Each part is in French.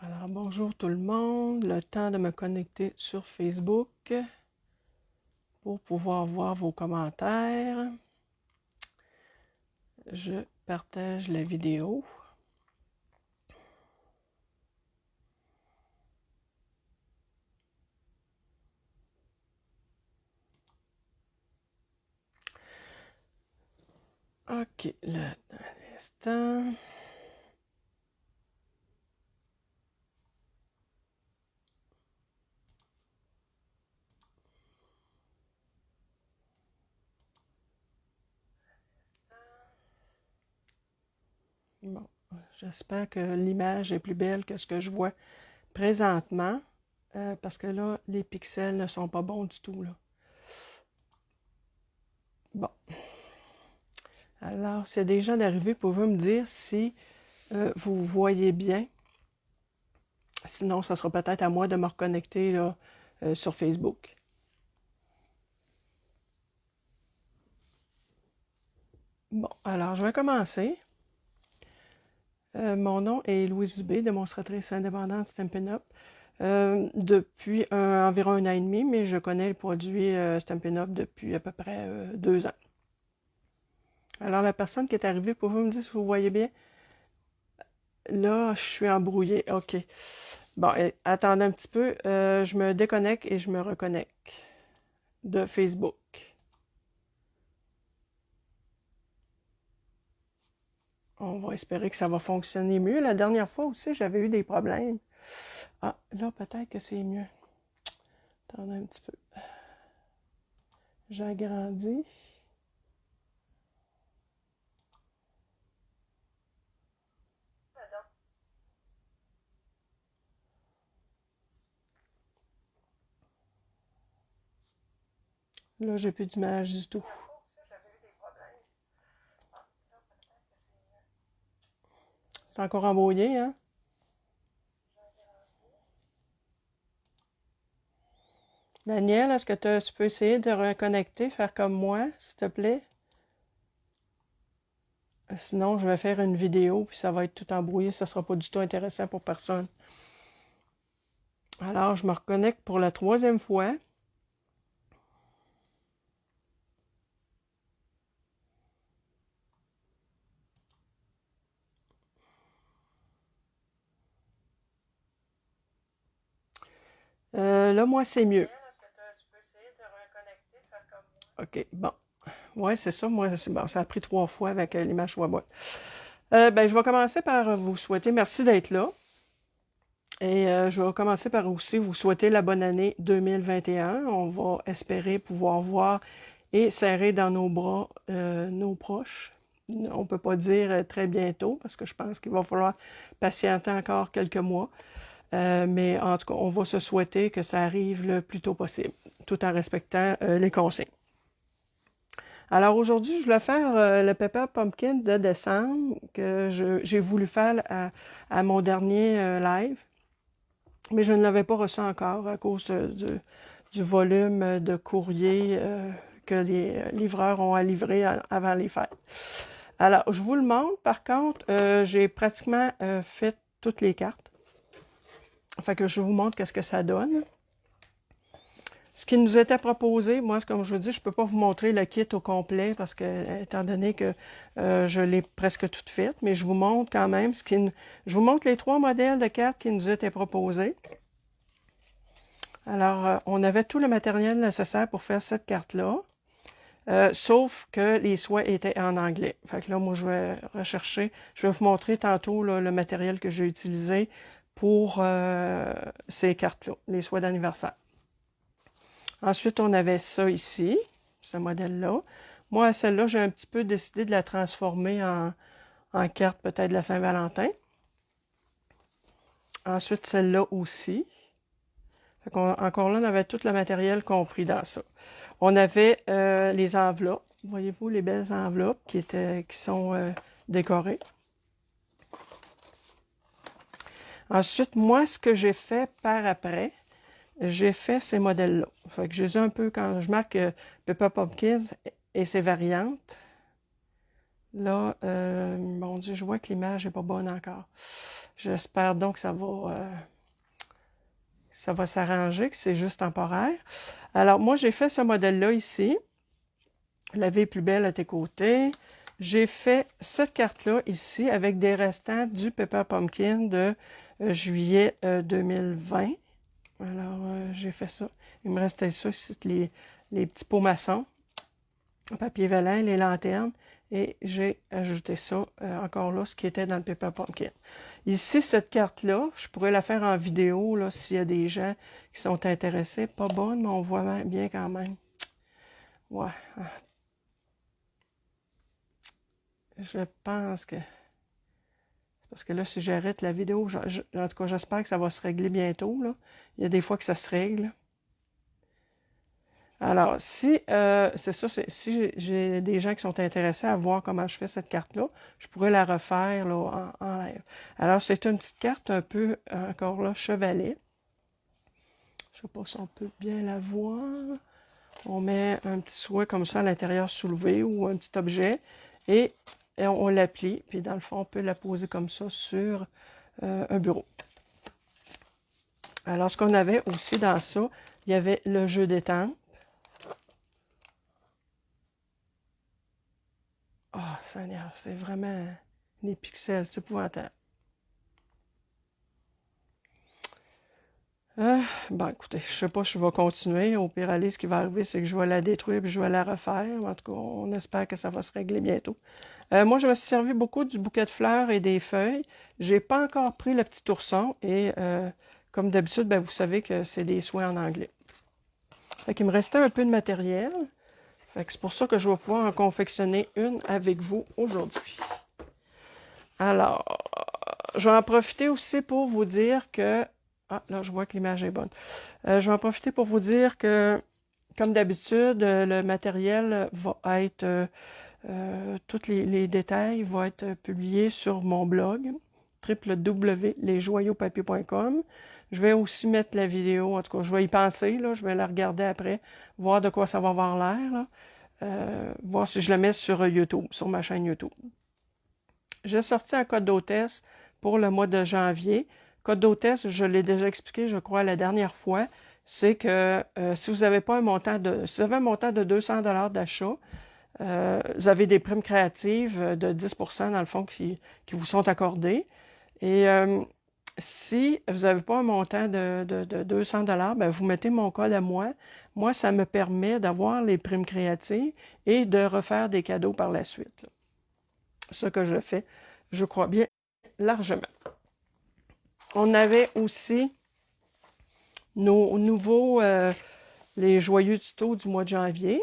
Alors, bonjour tout le monde. Le temps de me connecter sur Facebook pour pouvoir voir vos commentaires. Je partage la vidéo. OK, là, un instant. Bon, j'espère que l'image est plus belle que ce que je vois présentement, parce que là, les pixels ne sont pas bons du tout, là. Bon. Alors, s'il y a des gens d'arrivée, pouvez me dire si vous voyez bien. Sinon, ça sera peut-être à moi de me reconnecter là, sur Facebook. Bon, alors je vais commencer. Mon nom est Louise Dubé, démonstratrice indépendante Stampin' Up. Depuis environ 1 an et demi, mais je connais le produit Stampin' Up depuis à peu près 2 ans. Alors la personne qui est arrivée, pouvez-vous me dire si vous voyez bien? Là, je suis embrouillée. OK. Bon, attendez un petit peu. Je me déconnecte et je me reconnecte de Facebook. On va espérer que ça va fonctionner mieux. La dernière fois aussi, j'avais eu des problèmes. Ah, là, peut-être que c'est mieux. Attendez un petit peu. J'agrandis. Là, j'ai plus d'image du tout. C'est encore embrouillé, hein? Daniel, est-ce que tu peux essayer de reconnecter, faire comme moi, s'il te plaît? Sinon, je vais faire une vidéo, puis ça va être tout embrouillé. Ça ne sera pas du tout intéressant pour personne. Alors, je me reconnecte pour la 3e fois. Là, moi, c'est mieux. OK, bon. Ouais, c'est ça. Moi, c'est bon. Ça a pris 3 fois avec l'image Wabot. Ben, je vais commencer par vous souhaiter merci d'être là. Et je vais commencer par aussi vous souhaiter la bonne année 2021. On va espérer pouvoir voir et serrer dans nos bras nos proches. On ne peut pas dire très bientôt parce que je pense qu'il va falloir patienter encore quelques mois. Mais en tout cas, on va se souhaiter que ça arrive le plus tôt possible, tout en respectant les consignes. Alors aujourd'hui, je voulais faire le Pepper Pumpkin de décembre que j'ai voulu faire à mon dernier live. Mais je ne l'avais pas reçu encore à cause du volume de courrier que les livreurs ont à livrer avant les fêtes. Alors, je vous le montre. Par contre, j'ai pratiquement fait toutes les cartes. Fait que je vous montre qu'est-ce que ça donne. Ce qui nous était proposé, moi, comme je vous dis, je ne peux pas vous montrer le kit au complet parce que, étant donné que je l'ai presque toute faite, mais je vous montre quand même je vous montre les 3 modèles de cartes qui nous étaient proposés. Alors, on avait tout le matériel nécessaire pour faire cette carte-là, sauf que les soies étaient en anglais. Fait que là, moi, je vais rechercher, je vais vous montrer tantôt là, le matériel que j'ai utilisé pour ces cartes-là, les soies d'anniversaire. Ensuite, on avait ça ici, ce modèle-là. Moi, celle-là, j'ai un petit peu décidé de la transformer en carte peut-être de la Saint-Valentin. Ensuite, celle-là aussi. Encore là, on avait tout le matériel compris dans ça. On avait les enveloppes. Voyez-vous les belles enveloppes qui sont décorées. Ensuite, moi, ce que j'ai fait par après, j'ai fait ces modèles-là. Fait que j'ai un peu, quand je marque Pepper Pumpkin et ses variantes, là, mon Dieu, je vois que l'image n'est pas bonne encore. J'espère donc que ça va s'arranger, que c'est juste temporaire. Alors, moi, j'ai fait ce modèle-là ici. La vie est plus belle à tes côtés. J'ai fait cette carte-là ici avec des restants du Pepper Pumpkin de juillet 2020. Alors, j'ai fait ça. Il me restait ça ici, les petits pots maçons, papier vélin, les lanternes. Et j'ai ajouté ça, encore là, ce qui était dans le Pepper Pumpkin. Ici, cette carte-là, je pourrais la faire en vidéo, là, s'il y a des gens qui sont intéressés. Pas bonne, mais on voit bien quand même. Ouais. Je pense que... Parce que là, si j'arrête la vidéo, en tout cas, j'espère que ça va se régler bientôt, là. Il y a des fois que ça se règle. Alors, si, c'est ça, si j'ai des gens qui sont intéressés à voir comment je fais cette carte-là, je pourrais la refaire là, en live. Alors, c'est une petite carte un peu, encore là, chevalet. Je ne sais pas si on peut bien la voir. On met un petit souhait comme ça à l'intérieur soulevé ou un petit objet et on la plie. Puis, dans le fond, on peut la poser comme ça sur un bureau. Alors, ce qu'on avait aussi dans ça, il y avait le jeu d'étampes. Ah, Seigneur, c'est vraiment les pixels, c'est épouvantable. Bon, écoutez, je sais pas si je vais continuer. Au pire, aller, ce qui va arriver, c'est que je vais la détruire puis je vais la refaire. En tout cas, on espère que ça va se régler bientôt. Moi, je me suis servi beaucoup du bouquet de fleurs et des feuilles. J'ai pas encore pris le petit ourson et comme d'habitude, ben, vous savez que c'est des soins en anglais. Fait qu'il me restait un peu de matériel. Fait que c'est pour ça que je vais pouvoir en confectionner une avec vous aujourd'hui. Alors, je vais en profiter aussi pour vous dire que... Ah, là, je vois que l'image est bonne. Je vais en profiter pour vous dire que, comme d'habitude, le matériel va être... tous les détails vont être publiés sur mon blog www.lesjoyauxpapiers.com. Je vais aussi mettre la vidéo, en tout cas, je vais y penser, là, je vais la regarder après, voir de quoi ça va avoir l'air, voir si je la mets sur YouTube, sur ma chaîne YouTube. J'ai sorti un code d'hôtesse pour le mois de janvier. Code d'hôtesse, je l'ai déjà expliqué, je crois, la dernière fois, c'est que si vous avez un montant de 200 $ d'achat, vous avez des primes créatives de 10% dans le fond qui vous sont accordées. Et si vous n'avez pas un montant de 200 $, ben vous mettez mon code à moi. Moi, ça me permet d'avoir les primes créatives et de refaire des cadeaux par la suite. Ce que je fais, je crois bien, largement. On avait aussi nos nouveaux, les joyeux tutos du mois de janvier.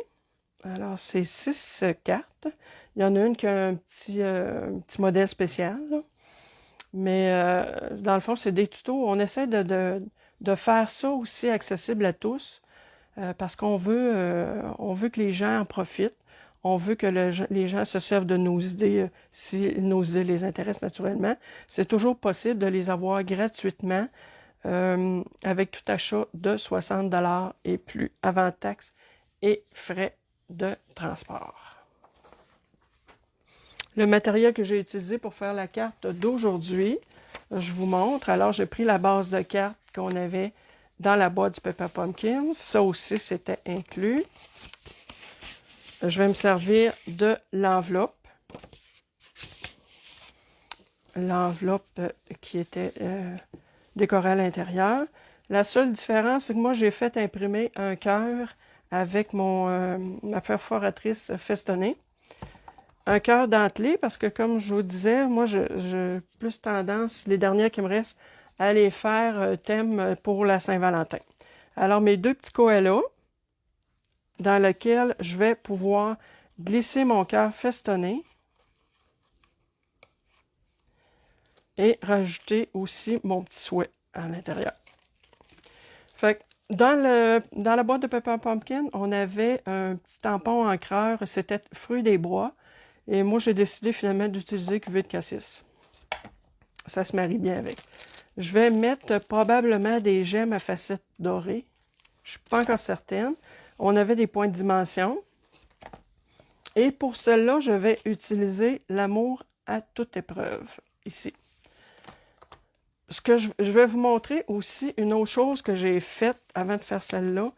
Alors, c'est 6 cartes. Il y en a une qui a un petit modèle spécial, là. Mais dans le fond, c'est des tutos. On essaie de faire ça aussi accessible à tous parce qu'on veut que les gens en profitent. On veut que les gens se servent de nos idées si nos idées les intéressent naturellement. C'est toujours possible de les avoir gratuitement avec tout achat de 60 $ et plus avant taxes et frais de transport. Le matériel que j'ai utilisé pour faire la carte d'aujourd'hui, je vous montre. Alors, j'ai pris la base de carte qu'on avait dans la boîte du Pepper Pumpkin. Ça aussi, c'était inclus. Je vais me servir de l'enveloppe. L'enveloppe qui était décorée à l'intérieur. La seule différence, c'est que moi, j'ai fait imprimer un cœur avec ma perforatrice festonnée. Un cœur dentelé, parce que comme je vous disais, moi, j'ai plus tendance, les dernières qui me restent, à les faire thème pour la Saint-Valentin. Alors, mes deux petits koalas, dans lesquels je vais pouvoir glisser mon cœur festonné et rajouter aussi mon petit souhait à l'intérieur. Fait que dans la boîte de Pepper Pumpkin, on avait un petit tampon encreur, c'était fruits des bois. Et moi, j'ai décidé finalement d'utiliser cuvée de cassis. Ça se marie bien avec. Je vais mettre probablement des gemmes à facettes dorées. Je ne suis pas encore certaine. On avait des points de dimension. Et pour celle-là, je vais utiliser l'amour à toute épreuve, ici. ce que je vais vous montrer aussi une autre chose que j'ai faite avant de faire celle-là,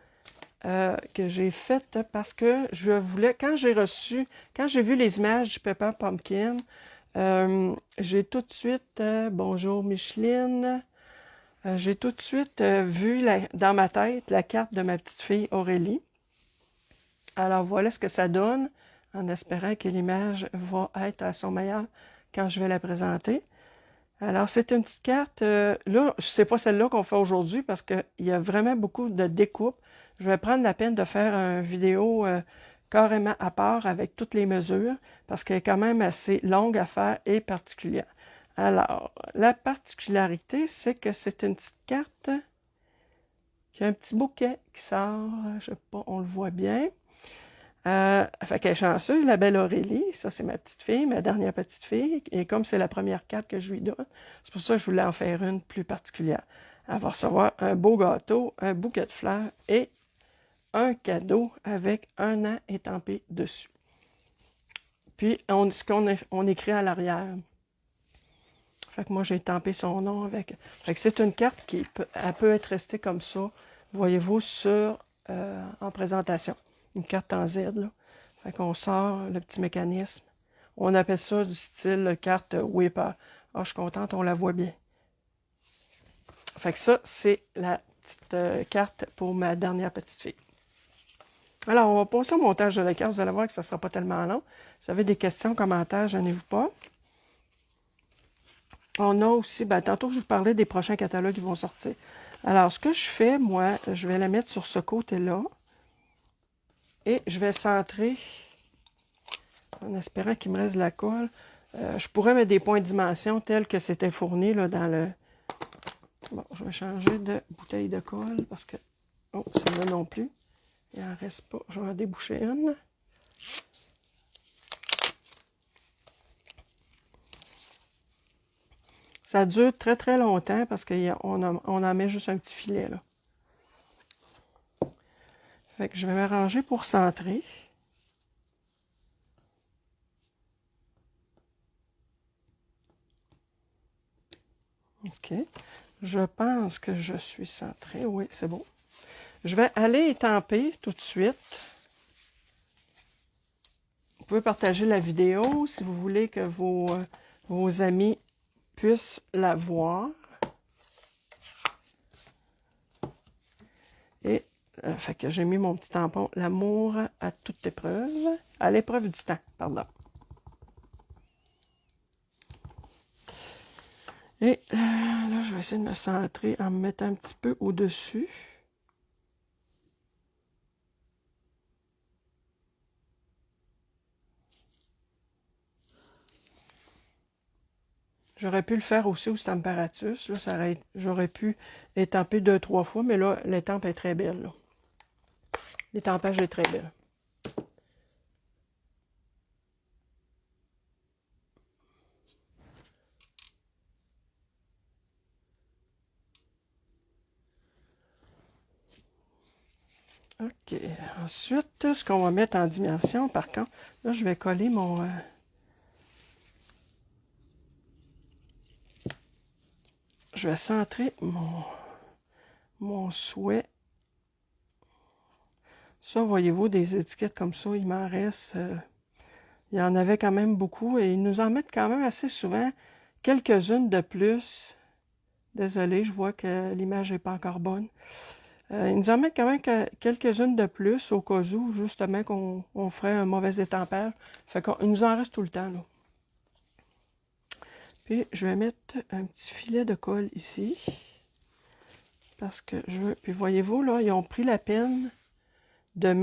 que j'ai faite parce que je voulais, quand j'ai vu les images du Pepper Pumpkin, j'ai tout de suite, bonjour Micheline, j'ai tout de suite vu dans ma tête la carte de ma petite fille Aurélie. Alors voilà ce que ça donne, en espérant que l'image va être à son meilleur quand je vais la présenter. Alors c'est une petite carte, là, c'est pas celle-là qu'on fait aujourd'hui parce qu'il y a vraiment beaucoup de découpes. Je vais prendre la peine de faire une vidéo carrément à part avec toutes les mesures parce qu'elle est quand même assez longue à faire et particulière. Alors, la particularité, c'est que c'est une petite carte qui a un petit bouquet qui sort, je sais pas, on le voit bien. Fait qu'elle est chanceuse, la belle Aurélie. Ça, c'est ma petite fille, ma dernière petite fille. Et comme c'est la première carte que je lui donne, c'est pour ça que je voulais en faire une plus particulière. Elle va recevoir un beau gâteau, un bouquet de fleurs et un cadeau avec un an étampé dessus. Puis, on écrit à l'arrière. Fait que moi, j'ai estampé son nom avec. Fait que c'est une carte elle peut être restée comme ça, voyez-vous, en présentation. Une carte en Z, là. Fait qu'on sort le petit mécanisme. On appelle ça du style carte Whipper. Ah, je suis contente, on la voit bien. Fait que ça, c'est la petite carte pour ma dernière petite fille. Alors, on va passer au montage de la carte. Vous allez voir que ça ne sera pas tellement long. Si vous avez des questions, commentaires, gênez-vous pas. On a aussi, tantôt, je vous parlais des prochains catalogues qui vont sortir. Alors, ce que je fais, moi, je vais la mettre sur ce côté-là. Et je vais centrer, en espérant qu'il me reste de la colle. Je pourrais mettre des points de dimension tels que c'était fourni là, dans le... Bon, je vais changer de bouteille de colle parce que... Oh, celle-là non plus. Il n'en reste pas. Je vais en déboucher une. Ça dure très très longtemps parce qu'on en met juste un petit filet là. Fait que je vais m'arranger pour centrer. OK. Je pense que je suis centré. Oui, c'est bon. Je vais aller étamper tout de suite. Vous pouvez partager la vidéo si vous voulez que vos amis puissent la voir. Et fait que j'ai mis mon petit tampon « L'amour à toute épreuve », à l'épreuve du temps, pardon. Et là, je vais essayer de me centrer en me mettant un petit peu au-dessus. J'aurais pu le faire aussi au Stamparatus. Là, j'aurais pu étamper 2-3 fois, mais là, l'étampe est très belle. Là. L'étampage est très belle. OK. Ensuite, ce qu'on va mettre en dimension, par contre, là, je vais coller mon... je vais centrer mon souhait. Ça, voyez-vous, des étiquettes comme ça, il m'en reste... il y en avait quand même beaucoup et ils nous en mettent quand même assez souvent. Quelques-unes de plus. Désolée, je vois que l'image n'est pas encore bonne. Ils nous en mettent quand même quelques-unes de plus au cas où, justement, qu'on ferait un mauvais étampage. Fait qu'il nous en reste tout le temps, là. Puis, je vais mettre un petit filet de colle ici. Parce que je veux... Puis, voyez-vous, là, ils ont pris la peine de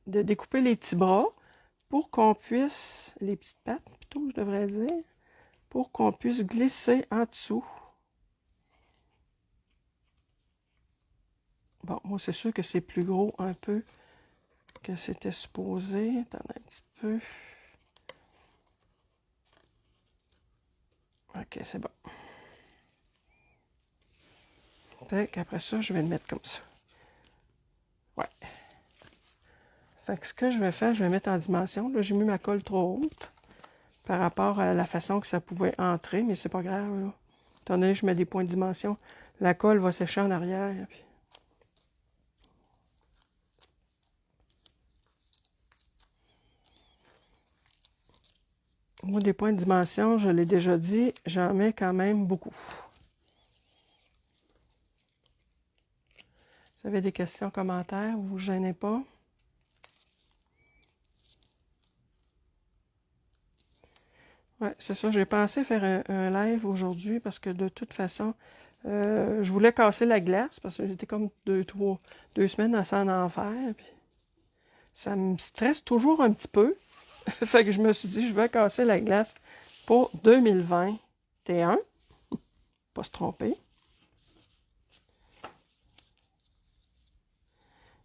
découper les petits bras pour qu'on puisse... Les petites pattes, plutôt, je devrais dire. Pour qu'on puisse glisser en dessous. Bon, moi, c'est sûr que c'est plus gros un peu que c'était supposé. Attendez un petit peu. OK, c'est bon. Fait qu'après ça, je vais le mettre comme ça. Ouais. Fait que ce que je vais faire, je vais mettre en dimension. Là, j'ai mis ma colle trop haute par rapport à la façon que ça pouvait entrer, mais c'est pas grave, là. Étant donné que je mets des points de dimension, la colle va sécher en arrière. Puis... Moi, des points de dimension, je l'ai déjà dit, j'en mets quand même beaucoup. Si vous avez des questions, commentaires, vous ne vous gênez pas. Ouais, c'est ça, j'ai pensé faire un live aujourd'hui parce que de toute façon, je voulais casser la glace parce que j'étais comme 2 semaines à en enfer. Puis ça me stresse toujours un petit peu. Fait que je me suis dit, je vais casser la glace pour 2021. Pas se tromper.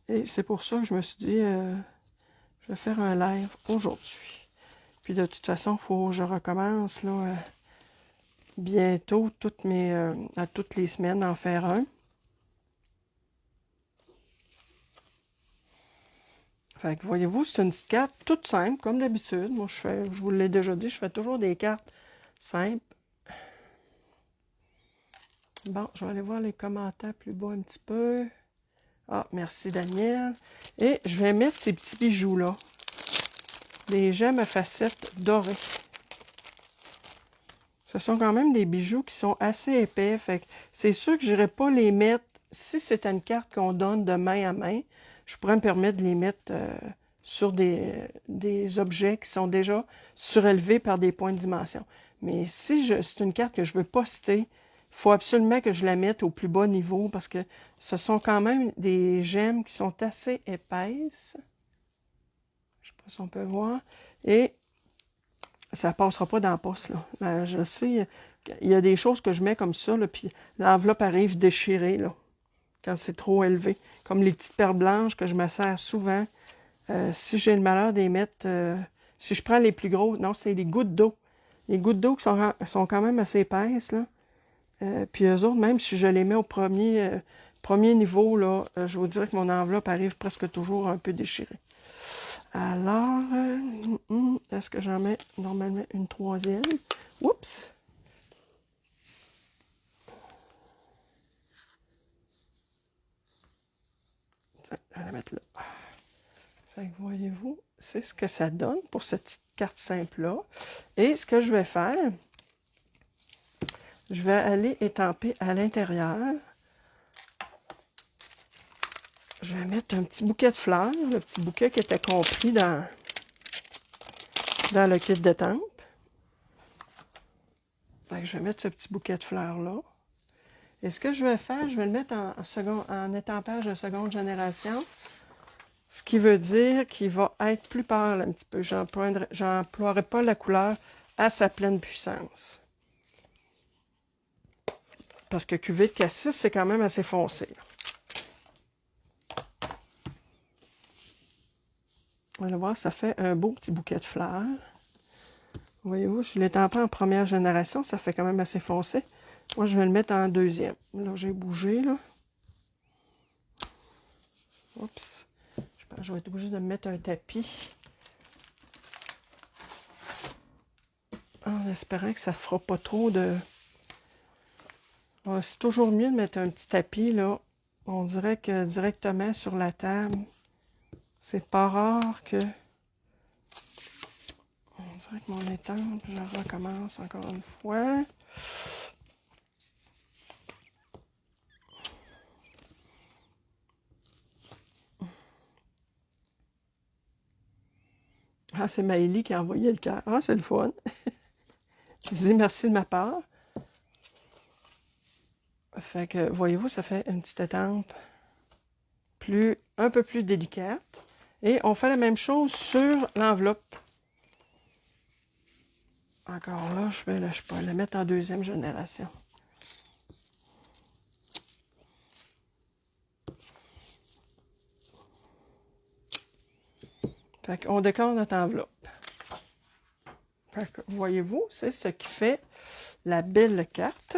Et c'est pour ça que je me suis dit, je vais faire un live aujourd'hui. Puis de toute façon, il faut que je recommence là, bientôt, à toutes les semaines, en faire un. Fait que voyez-vous, c'est une petite carte toute simple, comme d'habitude. Moi, je vous l'ai déjà dit, je fais toujours des cartes simples. Bon, je vais aller voir les commentaires plus bas un petit peu. Ah, merci Daniel. Et je vais mettre ces petits bijoux-là. Des gemmes à facettes dorées. Ce sont quand même des bijoux qui sont assez épais. Fait que c'est sûr que je n'irai pas les mettre. Si c'est une carte qu'on donne de main à main, je pourrais me permettre de les mettre sur des objets qui sont déjà surélevés par des points de dimension. Mais si c'est une carte que je veux poster, il faut absolument que je la mette au plus bas niveau parce que ce sont quand même des gemmes qui sont assez épaisses. Je ne sais pas si on peut voir. Et ça ne passera pas dans la poste, là. Je sais, il y a des choses que je mets comme ça, là, puis l'enveloppe arrive déchirée, là, quand c'est trop élevé. Comme les petites perles blanches que je me sers souvent. Si j'ai le malheur d'y mettre, si je prends les plus gros, non, c'est les gouttes d'eau. Les gouttes d'eau qui sont quand même assez épaisses, là. Puis eux autres, même si je les mets au premier niveau, là, je vous dirais que mon enveloppe arrive presque toujours un peu déchirée. Alors, est-ce que j'en mets normalement une troisième? Oups! Tiens, je vais la mettre là. Fait que voyez-vous, c'est ce que ça donne pour cette petite carte simple-là. Et ce que je vais faire, je vais aller étamper à l'intérieur. Je vais mettre un petit bouquet de fleurs, le petit bouquet qui était compris dans le kit d'étampe. Je vais mettre ce petit bouquet de fleurs-là. Et ce que je vais faire, je vais le mettre en étampage de seconde génération. Ce qui veut dire qu'il va être plus pâle un petit peu. J'emploierai pas la couleur à sa pleine puissance. Parce que cuvée de cassis, c'est quand même assez foncé. On va voir, ça fait un beau petit bouquet de fleurs. Voyez-vous, je l'ai tampé en première génération, ça fait quand même assez foncé. Moi, je vais le mettre en deuxième. Là, j'ai bougé, là. Oups. Je pense que je vais être obligée de me mettre un tapis. En espérant que ça ne fera pas trop de... C'est toujours mieux de mettre un petit tapis, là. On dirait que directement sur la table, c'est pas rare que... On dirait que mon étampe, je recommence encore une fois. Ah, c'est Maëlie qui a envoyé le cœur. Ah, c'est le fun. Je dis merci de ma part. Fait que, voyez-vous, ça fait une petite étampe un peu plus délicate. Et on fait la même chose sur l'enveloppe. Encore là, je peux la mettre en deuxième génération. Fait qu'on décore notre enveloppe. Fait que, voyez-vous, c'est ce qui fait la belle carte.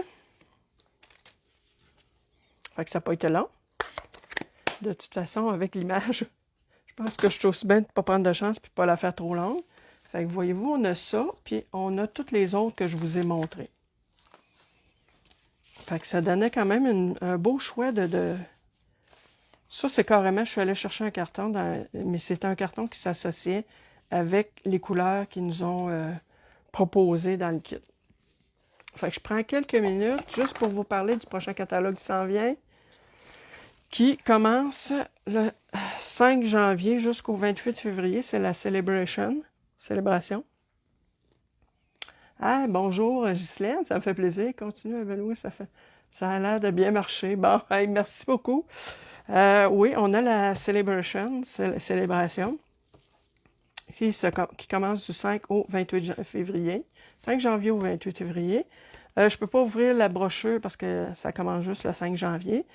Fait que ça n'a pas été long. De toute façon, avec l'image, je pense que je suis aussi bien de ne pas prendre de chance et de ne pas la faire trop longue. Fait que voyez-vous, on a ça, puis on a toutes les autres que je vous ai montrées. Fait que ça donnait quand même un beau choix de... Ça, c'est carrément, je suis allée chercher un carton, mais c'était un carton qui s'associait avec les couleurs qu'ils nous ont proposées dans le kit. Fait que je prends quelques minutes juste pour vous parler du prochain catalogue qui s'en vient, qui commence le 5 janvier jusqu'au 28 février. C'est la célébration. Ah, bonjour Ghislaine, ça me fait plaisir. Continue, Benoît, ça a l'air de bien marcher. Bon, hey, merci beaucoup. Oui, on a la célébration, qui commence du 5 au 28 février. 5 janvier au 28 février. Je ne peux pas ouvrir la brochure parce que ça commence juste le 5 janvier.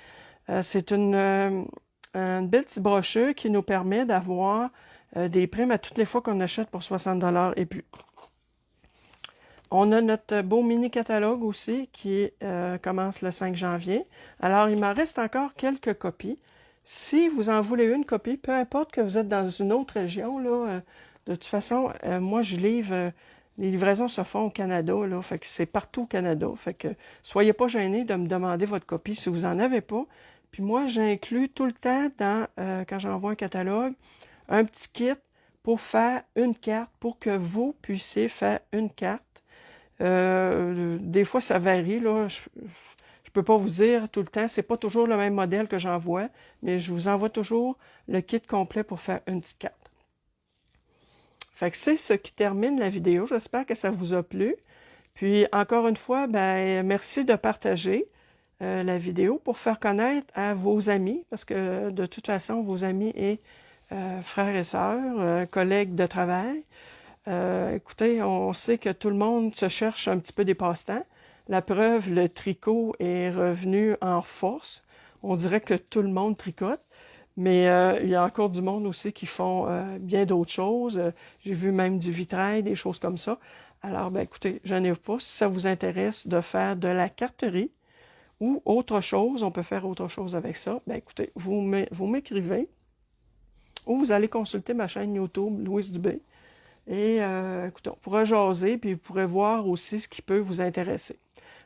C'est une belle petite brochure qui nous permet d'avoir des primes à toutes les fois qu'on achète pour 60$ et plus. On a notre beau mini-catalogue aussi qui commence le 5 janvier. Alors, il m'en reste encore quelques copies. Si vous en voulez une copie, peu importe que vous êtes dans une autre région, là, de toute façon, moi, je livre... les livraisons se font au Canada, là, fait que c'est partout au Canada. Fait que soyez pas gênés de me demander votre copie si vous n'en avez pas. Puis moi, j'inclus tout le temps, quand j'envoie un catalogue, un petit kit pour faire une carte, pour que vous puissiez faire une carte. Des fois, ça varie, là. Je peux pas vous dire tout le temps, c'est pas toujours le même modèle que j'envoie, mais je vous envoie toujours le kit complet pour faire une petite carte. Fait que c'est ce qui termine la vidéo. J'espère que ça vous a plu. Puis, encore une fois, ben, merci de partager la vidéo pour faire connaître à vos amis, parce que de toute façon, vos amis et frères et sœurs, collègues de travail, écoutez, on sait que tout le monde se cherche un petit peu des passe-temps. La preuve, le tricot est revenu en force. On dirait que tout le monde tricote. Mais il y a encore du monde aussi qui font bien d'autres choses. J'ai vu même du vitrail, des choses comme ça. Alors, ben écoutez, je n'ai pas. Si ça vous intéresse de faire de la carterie ou autre chose, on peut faire autre chose avec ça. Ben écoutez, vous m'écrivez ou vous allez consulter ma chaîne YouTube, Louise Dubé. Et écoutez, on pourra jaser, puis vous pourrez voir aussi ce qui peut vous intéresser.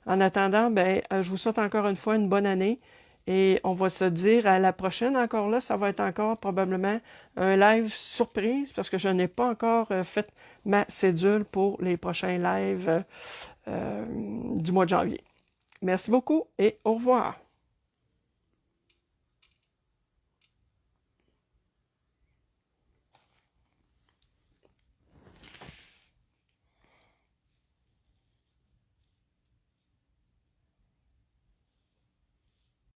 En attendant, ben, je vous souhaite encore une fois une bonne année. Et on va se dire à la prochaine encore là, ça va être encore probablement un live surprise parce que je n'ai pas encore fait ma cédule pour les prochains lives du mois de janvier. Merci beaucoup et au revoir.